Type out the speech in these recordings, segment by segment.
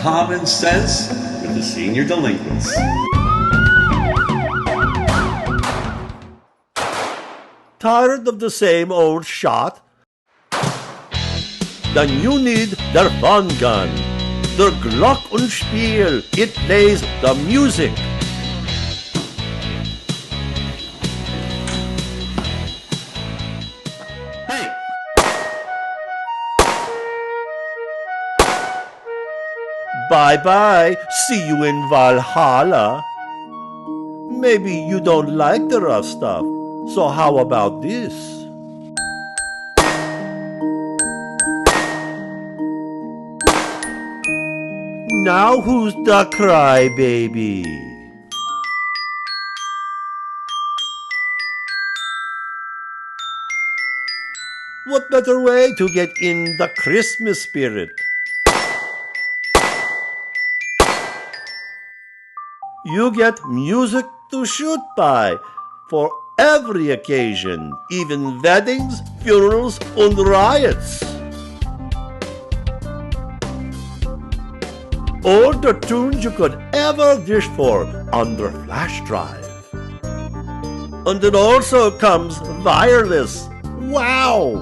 Uncommon Sense with the Senior Delinquents. Tired of the same old shot? Then you need der Fun Gun. Der Glockenspiel. It plays the music. Hey! Bye-bye. See you in Valhalla. Maybe you don't like the rough stuff. So how about this? Now who's the crybaby? What better way to get in the Christmas spirit? You get music to shoot by for every occasion, even weddings, funerals, and riots. All the tunes you could ever wish for on the flash drive. And it also comes wireless. Wow!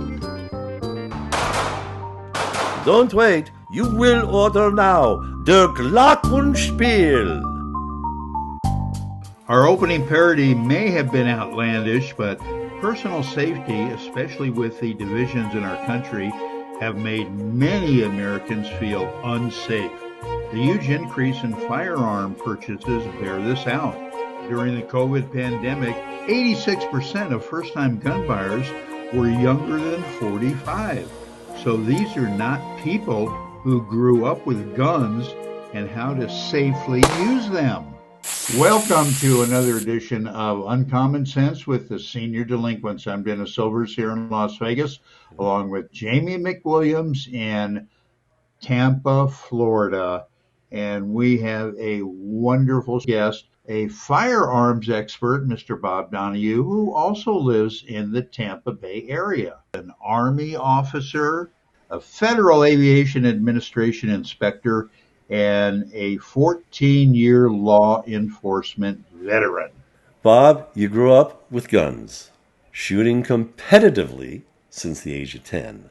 Don't wait, you will order now. Der Glockenspiel. Our opening parody may have been outlandish, but personal safety, especially with the divisions in our country, have made many Americans feel unsafe. The huge increase in firearm purchases bear this out. During the COVID pandemic, 86% of first-time gun buyers were younger than 45. So these are not people who grew up with guns and how to safely use them. Welcome to another edition of Uncommon Sense with the Senior Delinquents. I'm Dennis Silvers here in Las Vegas, along with Jamie McWilliams in Tampa, Florida. And we have a wonderful guest, a firearms expert, Mr. Bob Donahue, who also lives in the Tampa Bay area. An Army officer, a Federal Aviation Administration inspector, and a 14-year law enforcement veteran. Bob, you grew up with guns, shooting competitively since the age of 10,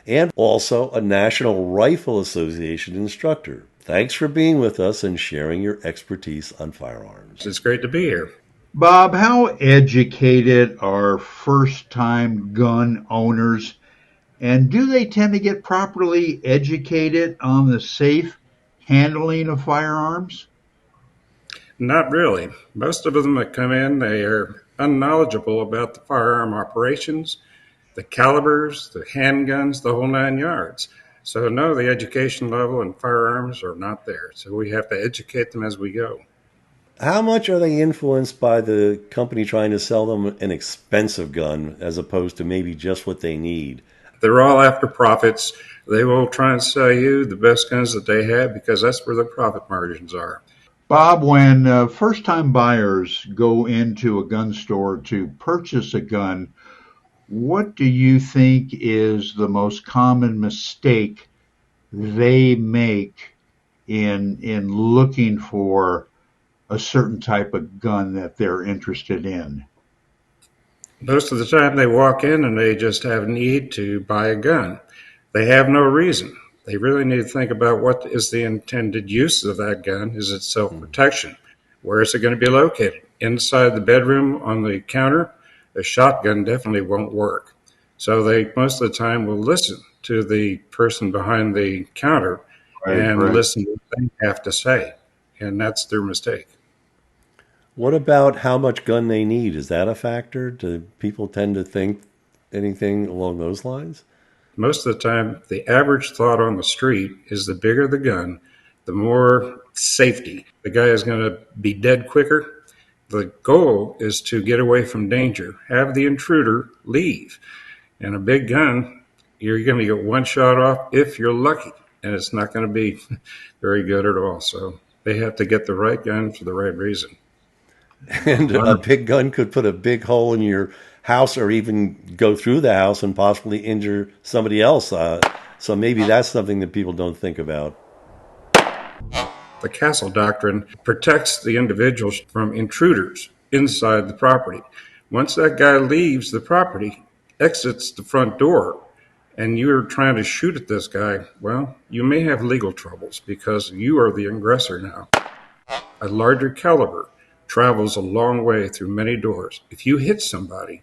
and also a National Rifle Association instructor. Thanks for being with us and sharing your expertise on firearms. It's great to be here. Bob, how educated are first-time gun owners, and do they tend to get properly educated on the safe handling of firearms? Not really. Most of them that come in, they are unknowledgeable about the firearm operations, the calibers, the handguns, the whole 9 yards. So no, the education level in firearms are not there. So we have to educate them as we go. How much are they influenced by the company trying to sell them an expensive gun as opposed to maybe just what they need? They're all after profits. They will try and sell you the best guns that they have because that's where the profit margins are. Bob, when first-time buyers go into a gun store to purchase a gun, what do you think is the most common mistake they make in looking for a certain type of gun that they're interested in? Most of the time they walk in and they just have a need to buy a gun. They have no reason. They really need to think about what is the intended use of that gun. Is it self-protection? Where is it going to be located? Inside the bedroom on the counter? A shotgun definitely won't work. So they most of the time will listen to the person behind the counter and listen to what they have to say. And that's their mistake. What about how much gun they need? Is that a factor? Do people tend to think anything along those lines? Most of the time, the average thought on the street is the bigger the gun, the more safety. The guy is going to be dead quicker. The goal is to get away from danger, have the intruder leave. And a big gun, you're going to get one shot off if you're lucky, and it's not going to be very good at all. So they have to get the right gun for the right reason. And a big gun could put a big hole in your house or even go through the house and possibly injure somebody else. So maybe that's something that people don't think about. The castle doctrine protects the individuals from intruders inside the property. Once that guy leaves the property, exits the front door, and you're trying to shoot at this guy, well, you may have legal troubles because you are the aggressor now. A larger caliber travels a long way through many doors. If you hit somebody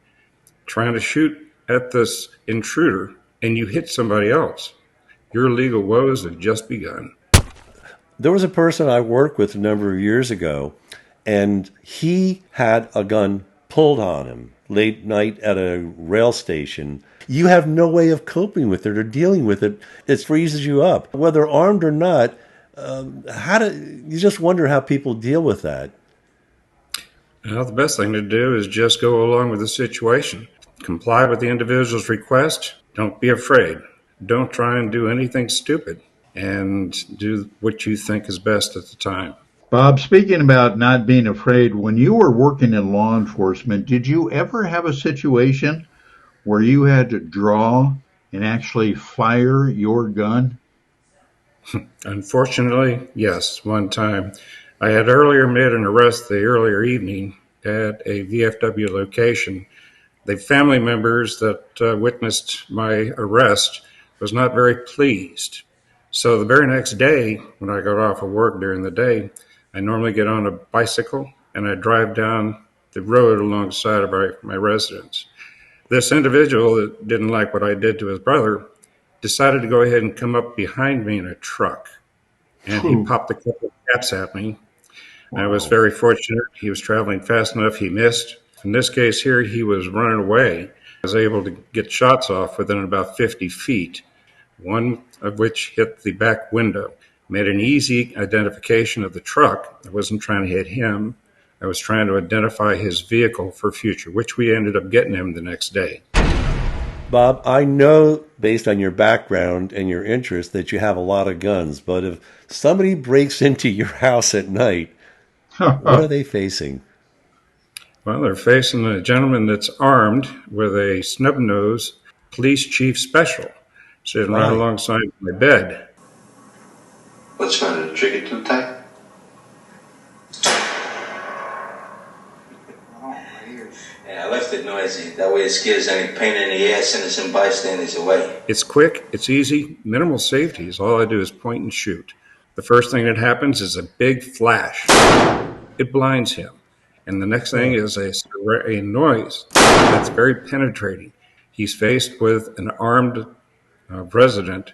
trying to shoot at this intruder and you hit somebody else, your legal woes have just begun. There was a person I worked with a number of years ago, and he had a gun pulled on him late night at a rail station. You have no way of coping with it or dealing with it. It freezes you up. Whether armed or not, you just wonder how people deal with that. Well, the best thing to do is just go along with the situation. Comply with the individual's request. Don't be afraid. Don't try and do anything stupid, and do what you think is best at the time. Bob, speaking about not being afraid, when you were working in law enforcement, did you ever have a situation where you had to draw and actually fire your gun? Unfortunately, yes, one time. I had earlier made an arrest the earlier evening at a VFW location. The family members that witnessed my arrest was not very pleased. So the very next day, when I got off of work during the day, I normally get on a bicycle and I drive down the road alongside of my residence. This individual that didn't like what I did to his brother decided to go ahead and come up behind me in a truck. And he popped a couple of caps at me. Wow. I was very fortunate. He was traveling fast enough. He missed. In this case here, he was running away. I was able to get shots off within about 50 feet, one of which hit the back window. Made an easy identification of the truck. I wasn't trying to hit him. I was trying to identify his vehicle for future, which we ended up getting him the next day. Bob, I know based on your background and your interest that you have a lot of guns, but if somebody breaks into your house at night, what are they facing? Well, they're facing a gentleman that's armed with a snub-nosed police chief special sitting right alongside my bed. What's wrong? The trigger too tight? Yeah, I left it noisy. That way it scares any pain in the ass, innocent bystanders away. It's quick, it's easy, minimal safety is all I do is point and shoot. The first thing that happens is a big flash. It blinds him. And the next thing is a noise that's very penetrating. He's faced with an armed resident,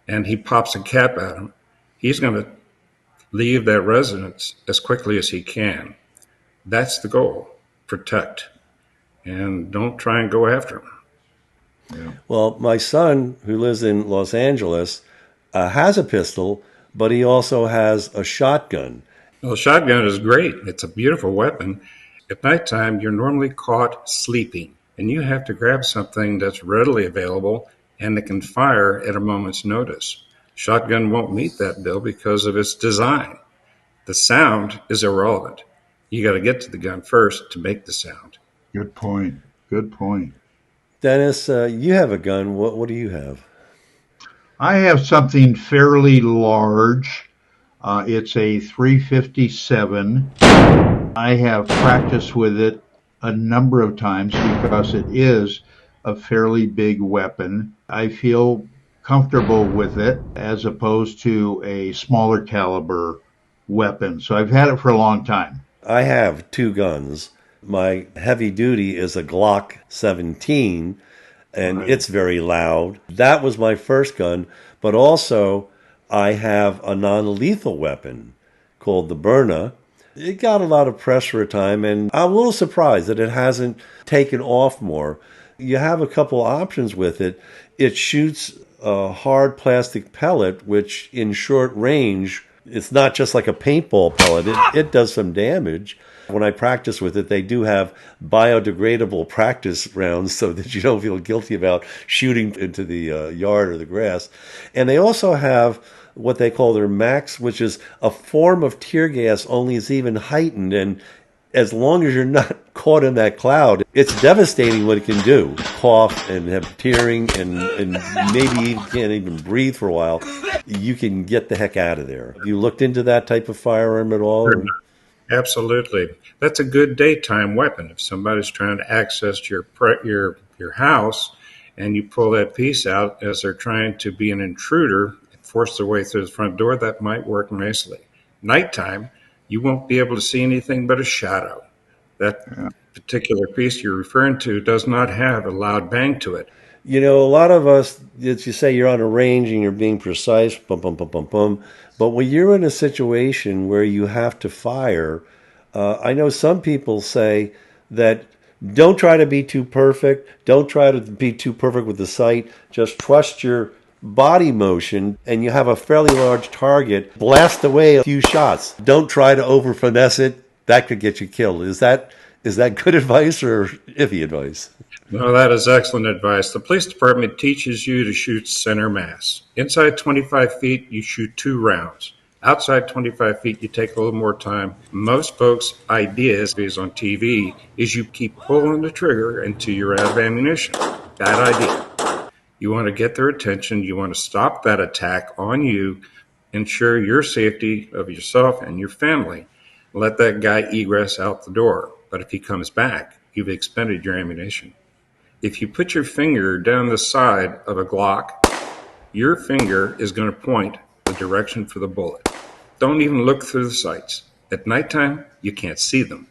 and he pops a cap at him. He's going to leave that residence as quickly as he can. That's the goal. Protect. And don't try and go after him. Yeah. Well, my son, who lives in Los Angeles, has a pistol, but he also has a shotgun. Well, a shotgun is great. It's a beautiful weapon. At nighttime, you're normally caught sleeping, and you have to grab something that's readily available and that can fire at a moment's notice. Shotgun won't meet that bill because of its design. The sound is irrelevant. You got to get to the gun first to make the sound. Good point. Good point. Dennis, you have a gun. What do you have? I have something fairly large. It's a .357. I have practiced with it a number of times because it is a fairly big weapon. I feel comfortable with it as opposed to a smaller caliber weapon. So I've had it for a long time. I have two guns. My heavy duty is a Glock 17, and it's very loud. That was my first gun, but also I have a non-lethal weapon called the Byrna. It got a lot of press for a time, and I'm a little surprised that it hasn't taken off more. You have a couple options with it. It shoots a hard plastic pellet, which in short range, it's not just like a paintball pellet. It does some damage. When I practice with it, they do have biodegradable practice rounds so that you don't feel guilty about shooting into the yard or the grass. And they also have what they call their Max, which is a form of tear gas, only it's even heightened. And as long as you're not caught in that cloud, it's devastating what it can do. Cough and have tearing and maybe you can't even breathe for a while. You can get the heck out of there. Have you looked into that type of firearm at all? Or? Absolutely. That's a good daytime weapon. If somebody's trying to access your house and you pull that piece out as they're trying to be an intruder and force their way through the front door, that might work nicely. Nighttime, you won't be able to see anything but a shadow. That particular piece you're referring to does not have a loud bang to it. You know, a lot of us, as you say, you're on a range and you're being precise, bum, bum, bum, bum, bum. But when you're in a situation where you have to fire, I know some people say that don't try to be too perfect. Don't try to be too perfect with the sight. Just trust your body motion and you have a fairly large target. Blast away a few shots. Don't try to over finesse it. That could get you killed. Is that good advice or iffy advice? No, that is excellent advice. The police department teaches you to shoot center mass. Inside 25 feet, you shoot 2 rounds. Outside 25 feet, you take a little more time. Most folks' ideas on TV is you keep pulling the trigger until you're out of ammunition. Bad idea. You want to get their attention. You want to stop that attack on you, ensure your safety of yourself and your family. Let that guy egress out the door. But if he comes back, you've expended your ammunition. If you put your finger down the side of a Glock, your finger is going to point the direction for the bullet. Don't even look through the sights. At nighttime, you can't see them,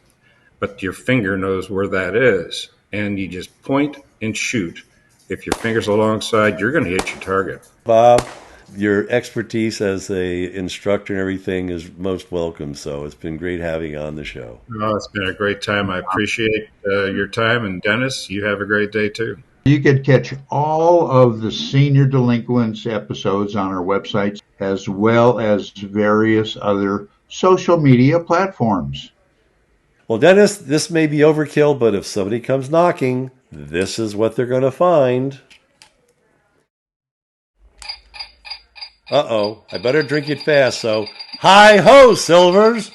but your finger knows where that is, and you just point and shoot. If your finger's alongside, you're going to hit your target. Bob, your expertise as a instructor and everything is most welcome, so it's been great having you on the show. Oh, it's been a great time. I appreciate your time, and Dennis, you have a great day too. You could catch all of the Senior Delinquents episodes on our websites, as well as various other social media platforms. Well, Dennis, this may be overkill, but if somebody comes knocking, this is what they're going to find. Uh-oh, I better drink it fast, so hi-ho, Silvers!